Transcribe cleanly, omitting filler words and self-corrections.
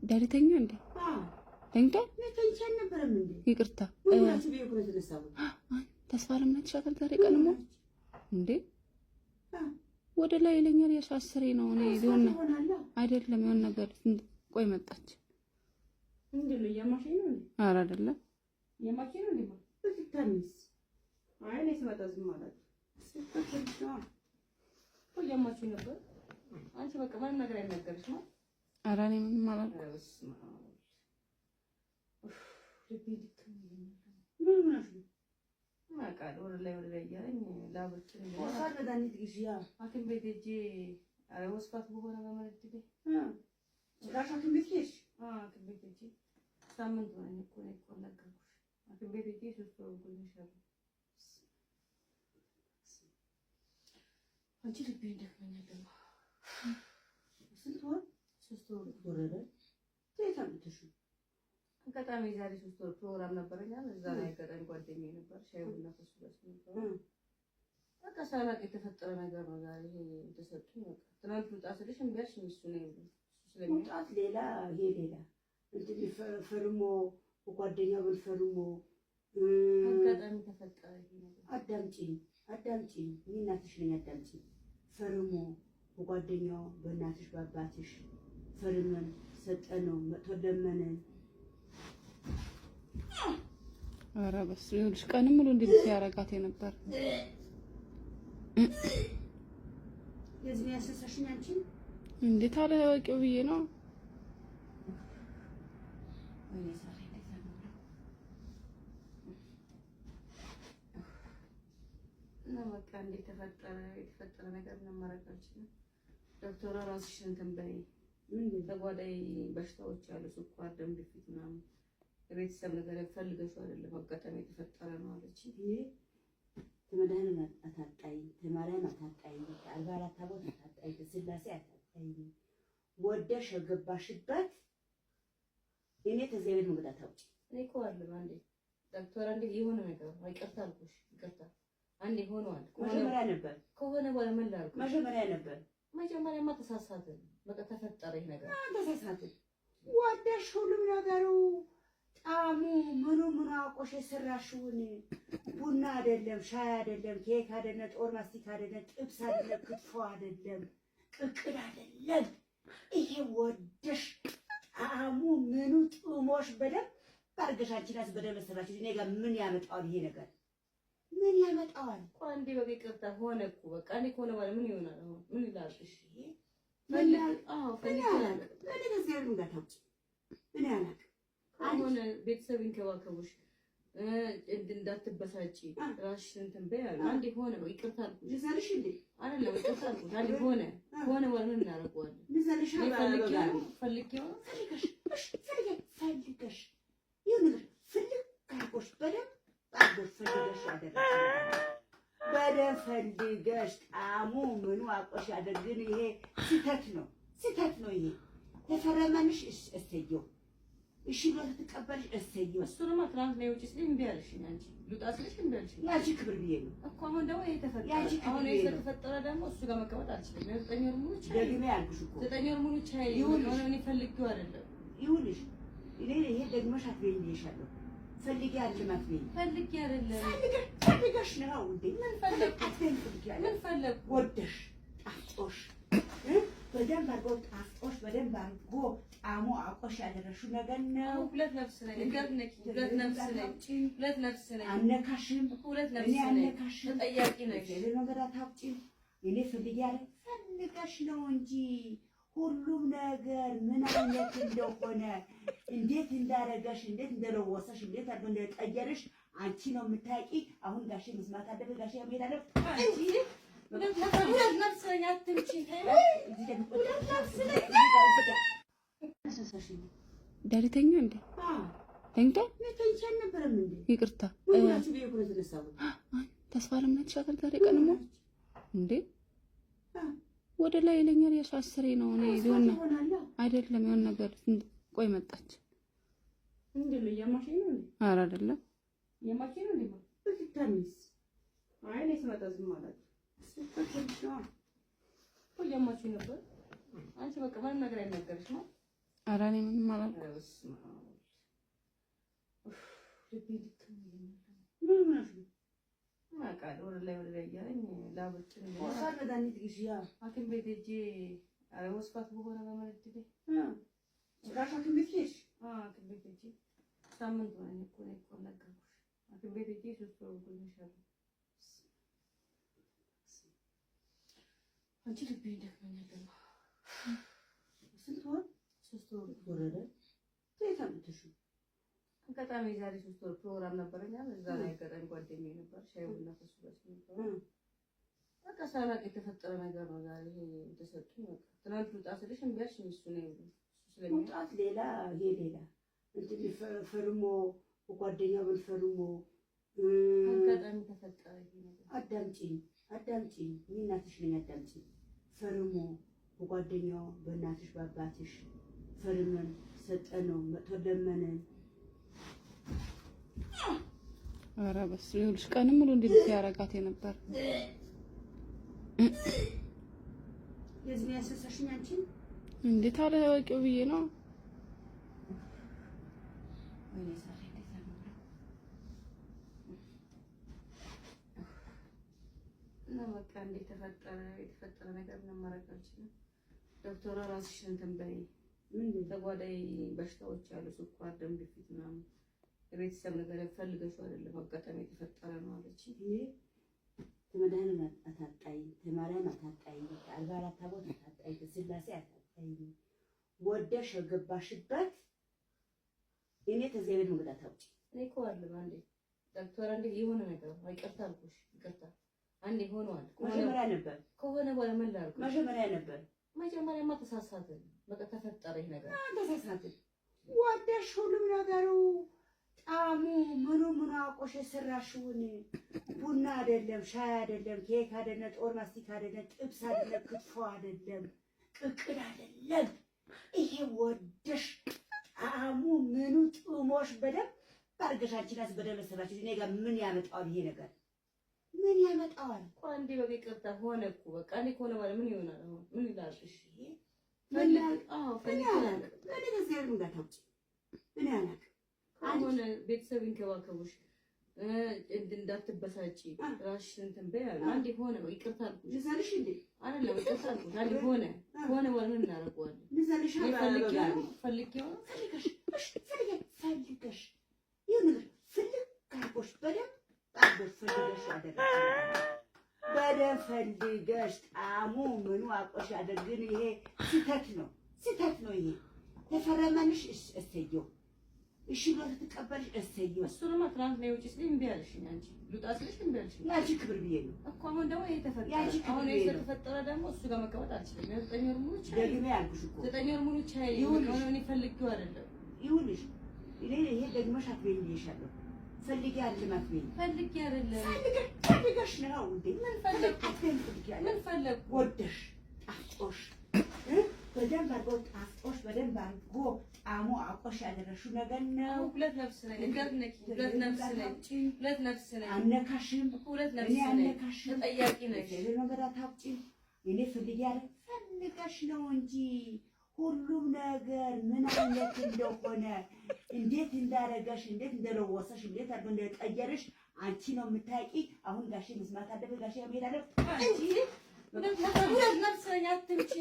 ዳሪ ተኛ እንዴ? ተኝቶ ተኝቻል ነበርም እንዴ? ይቅርታ ወላችሁ ቢሆን ተነሳው ተስፋ ለምን ተሻከር ዛሬ ቀንሞ እንዴ? ወደ ላይ ይለኛል ያሻስሬ ነው እኔ ቢሆን አይደለም የሆነ ነገር ቆይ መጣች እንዴ? ነው ያማሽኝ ነው እንዴ? ኧረ አይደለም ያማሽኝ ነው እንዴ? በትታንስ አይ ለይ ስመጣ ዝም ማለት ስልከው ቆይ ያማሽኝ ነበር። አንቺ በቃ ማን ነገር አይነገርሽ ነው? ኧረ እኔ ምንም አላልኩም። ወደ ላይ እያለኝ ላቦችን ሐኪም ቤት ሄጄ ወስፋት በሆነ በመረድ ሐኪም ቤት ሄድሽ? ሐኪም ቤት ሄጄ ሳምንት ሆነኝ እኮ ነው እኮ ነገርኩሽ። ሐኪም ቤት ሄጄ 3 ወር ቆይቻለሁ። አንቺ ልቤ እንደፈኛል ደግሞ ስንት ወር 3 ወር ወረደ። ተይታምጥሽ አጋጣሚ ዛሬ 3 ወር ፕሮግራም ነበረኛ እዛ ላይ አጋጣሚ ጓደኛዬ ነበር ሻይ ቡና ከሱ ጋር ነበር። በቃ ሳላቅ የተፈጠረ ነገር ነው ዛሬ ተሰጥቶኝ በቃ ትናንት ልውጣ ስልሽ እምቢ አልሽ። እሱ ነው ስለሚውጣት ሌላ ይሄ ሌላ እንትን ፈርሞ ጓደኛው በልፈርሞ አጋጣሚ ተፈጠረ ይሄ ነገር። አዳምጪኝ እኔ እናትሽ ነኝ። አዳምጪኝ ፈርሞ ጓደኛው በእናትሽ በአባትሽ ፈርመን ሰጠነው መጥቶ ለመነን። ኧረ በስ ይኸውልሽ ቀንም ሙሉ እንዴት ሲያረጋት የነበር የዚህ ያሰሰሽኝ አንቺ እንዴት አለ ወቂው ብዬ ነው። እና በቃ እንዴት የተፈጠረ ነገር ነው ማረጋችን። ዶክተር ራስሽን ተንበይ ተጓዳይ በሽታዎች ያሉ ስኳር፣ ደም ግፊት ምናምን የቤተሰብ ነገር ፈልገሽው አይደለም አጋጣሚ የተፈጠረ ነው አለች። ይሄ ተመዳን አታጣይ ተማሪያን አታጣይ አልባላ ታቦት አታጣይ ስላሴ አታጣይ ወደሽ የገባሽበት እኔ ተዘይበል መግዳት አውጪ። እኔ እኮ አለ አንዴ ዶክተር አንዴ የሆነ ነገር አይቀርታ አልኩሽ ይቀርታ አንዴ ሆኗል መጀመሪያ ነበር ከሆነ በኋላ ምን ላድርግ መጀመሪያ ነበር መጀመሪያማ ተሳሳተ በቃ ተፈጠረ ይሄ ነገር ተሳሳተ ወደሽ ሁሉም ነገሩ ጣሙ ምኑ አቆሽ የሰራሽውን ቡና አይደለም ሻይ አይደለም ኬክ አይደለም ጦር ማስቲካ አይደለም ጥብስ አይደለም ክትፎ አይደለም ቅቅል አይደለም ይሄ ወደሽ ጣሙ ምኑ ጥሞሽ በደንብ ባርገሻችናስ በደንብ ሰራችሁ እኔ ጋር ምን ያመጣዋል ይሄ ነገር ምን ያመጣዋል? አንዴ በቃ ይቅርታ ሆነ እኮ በቃ እኔ ከሆነ ማለት ምን ይሆናል? አሁን ምን ይላል? እሺ ምን ያላቅ አሁን ቤተሰብ ይንከባከቡሽ እንዳትበሳጪ ራስሽን እንትን በይ አሉ። አንዴ ሆነ በቃ ይቅርታ አልኩሽ። ልዘልሽ እንዴ አይደለም ይቅርታ አልኩሽ። አንዴ ሆነ ማለት ምን እናደርገዋለን? ልዘልሽ ፈልጌው በደንብ ፈልገሽ ጣሙ ምኑ አቆሽ ያደርግን ይሄ ስህተት ነው። ይሄ ተፈረመንሽ እሰየው እሺ ብሎ ተቀበልሽ እሰየው። እሱንማ ትናንት ነው ውጪ ስለኝ እምቢ አለሽኝ አንቺ ልውጣ ስለሽ እምቢ አለሽኝ። ያቺ ክብር ብዬ ነው እኮ አሁን ደግሞ ይሄ ተፈጠረ። አሁን ይሄ ተፈጠረ ደግሞ እሱ ጋር መቀመጥ አልችልም። 9 ወር ሙሉ ቻይ ደግሜ ያልኩሽ እኮ 9 ወር ሙሉ ቻይ ይሁን እኔ ፈልጌው አይደለም ይሁንሽ እኔ ይሄ ደግመሽ አትበይኝ ይሻለው ፈልጌ አልማት ነኝ ፈልጌ አይደለም ፈልገሽ ነው እንዴ? ምን ፈለግ ወደሽ ጣፍጦሽ በደንብ አድርጎ ጣፍጦሽ በደንብ አድርጎ ጣሙ አቆሽ ያደረሽው ነገር ነው። ሁለት ነፍስ ነኝ አነካሽም ሁለት ነፍስ ነኝ አነካሽም ተጠያቂ ነኝ ለነገር አታውጪም። እኔ ፈልጌ አይደል ፈልገሽ ነው እንጂ ሁሉም ነገር ምን አይነት እንደሆነ እንዴት እንዳረጋሽ እንዴት እንደለወሰሽ እንዴት አድርጎ እንደቀየረሽ አንቺ ነው የምታውቂ። አሁን ጋሼ መስማት አለበት ጋሼ ያመጣ አለ እንጂ ሁለት ነፍስ ነኝ አትምጪ ዳሪ ተኛ እንዴ? ተኝቶ ተኝቻል ነበርም እንዴ? ይቅርታ ወላችሁ ቢሆን ተነሳው ተስፋ ለምን ተሻከር ዛሬ ቀንሞ እንዴ? ወደ ላይ ይለኛል ያሻስሬ ነው እኔ ቢሆን አይደለም የሆነ ነገር ቆይ መጣች እንዴ? ነው ያማሽኝ ነው እንዴ? ኧረ አይደለም ያማሽኝ ነው እንዴ? በትታንስ አይ ለይ ስመጣ ዝም ማለት ስልከው ያማሽኝ ነበር። አንቺ በቃ ማን ነገር አይነገርሽ ነው ኧረ እኔ ምንም አላልኩም። ወደ ላይ እያለኝ ላቦችን ሐኪም ቤት ሄጄ ወስፋት በሆነ በመለድዴ ሐኪም ቤት ሄጄ ሳምንት ሆነኝ እኮ ነገርኩሽ። ሐኪም ቤት ሄጄ 3 ወር ቆይቻለሁ። አንቺ ልቤ ደክሞኛል። ስንት ወር? 3 ወር ወረደ። ተይታምጥሽ አጋጣሚ ዛሬ 3 ወር ፕሮግራም ነበረኛ። እዛ ላይ አጋጣሚ ጓደኛዬ ነበር ሻይ ቡና ከሱ ጋር ነበር። በቃ ሳላቅ የተፈጠረ ነገር ነው። ዛሬ ተሰጡኝ። በቃ ትናንት ልውጣ ስልሽ እምቢ አልሽኝ። እሱ ነው ስለሚውጣት ሌላ ይሄ ሌላ እንትን ፈርሞ ጓደኛው በፈርሞ አጋጣሚ ተፈጠረ ይሄ ነገር። አዳምጪኝ እኔ እናትሽ ነኝ። አዳምጪኝ። ፈርሞ በጓደኛው በእናትሽ በአባትሽ ፈርመን ሰጠነው መጥቶ ለመነን። ኧረ በስመ አብ ይኸውልሽ ቀንም ሙሉ እንዴት ያረጋት የነበር የዚህ ያሰሳሽኝ አንቺ እንዴት አላወቂው ብዬ ነው። እና በቃ እንዴት የተፈጠረ ነገር ነው ማረግ አልችልም። ዶክተር ራስሽን እንትን በይ ተጓዳይ በሽታዎች አሉ፣ ስኳር፣ ደም ግፊት ምናምን የቤተሰብ ነገር ፈልገሽው አይደለም አጋጣሚ የተፈጠረ ነው አለች። ይሄ ተመዳን አታጣይ ተማሪያን አታጣይ አልባራት ታቦት አታጣይ ስላሴ አታጣይ ወደሽ ገባሽበት። እኔ ተዘይበል መግዳት አውጪ እኔ እኮ አለ አንዴ ዶክተር አንዴ የሆነ ነገር አይቀርታ አልኩሽ ይቀርታ አንዴ ሆኗል። መጀመሪያ ነበር ከሆነ በኋላ ምን ላድርግ? መጀመሪያማ ተሳሳትን። በቃ ተፈጠረ ይሄ ነገር ተሳሳትን። ወደሽ ሁሉም ነገሩ ጣሙ ምኑ አቆሽ የሰራሽውን ቡና አይደለም ሻይ አይደለም ኬክ አይደለም ጦር ማስቲካ አይደለም ጥብስ አይደለም ክትፎ አይደለም ቅቅል አይደለም። ይሄ ወደሽ ጣሙ ምኑ ጥሞሽ በደንብ አድርገሽ አንቺናስ በደንብ ሰራሽ። እኔ ጋር ምን ያመጣዋል ይሄ ነገር? ምን ያመጣዋል? ቆንዴ በቅርታ ሆነ እኮ በቃ እኔ ከሆነ ማለት ምን ይሆናል? አሁን ምን ይላልሽ? ምን አሁን ቤተሰብ ይንከባከቡሽ እንዳትበሳጪ ራስሽን እንትን በይ። አንዴ ሆነ ይቅርታ አልኩሽ ልዘልሽ እንዴ አይደለም ይቅርታ አልኩሽ። አንዴ ሆነ ማለት ምን እናደርገዋለን? ልዘልሽ ፈልጌው ይሁን ፈልግ ካልኩሽ በደንብ በደንብ ፈልገሽ ጣሙ ምኑ አቆሽ ያደርግን። ይሄ ስህተት ነው። ይሄ ተፈረመንሽ እሰየው፣ እሺ ብሎ ተቀበልሽ እሰየው። እሱንማ ትናንት ነው ውጪ ስለኝ እምቢ አልሽኝ። አንቺ ልውጣ ስልሽ እምቢ አልሽኝ። ያቺ ክብር ብዬ ነው እኮ። አሁን ደግሞ ይሄ ተፈጠረ። አሁን ይሄ ተፈጠረ ደግሞ እሱ ጋር መቀመጥ አልችልም። 9 ወር ሙሉ ቻይ ደግሜ ያልኩሽ እኮ 9 ወር ሙሉ ቻይ ይሁን እኔ ፈልጌው አይደለም ይሁንሽ። ይሄ ደግመሽ አትበይኝ ብዬሻለሁ። ፈልጌ አልማት ነው ፈልጌ አይደለም ፈልገሽ ነው እንዴ? ምን ፈለግ ወደሽ ጣፍጦሽ በደንብ አድርጎ ጣፍጦሽ በደንብ አድርጎ ጣሙ አቆሽ ያደረሽው ነገር ነው። ሁለት ነፍስ ነኝ አነካሽም ሁለት ነፍስ ነኝ አነካሽም ተጠያቂ ነሽ። ነገር አታውጪ። እኔ ፈልጌ አይደል ፈልገሽ ነው እንጂ ሁሉም ነገር ምን አይነት እንደሆነ እንዴት እንዳረጋሽ እንዴት እንደለወሰሽ እንዴት አድርጎ እንደቀየረሽ አንቺ ነው የምታውቂ። አሁን ጋሼ መስማት አለበት። ጋሼ መሄድ አለበት። አንቺ ሁለት ነፍስ ነኝ አትምጪ።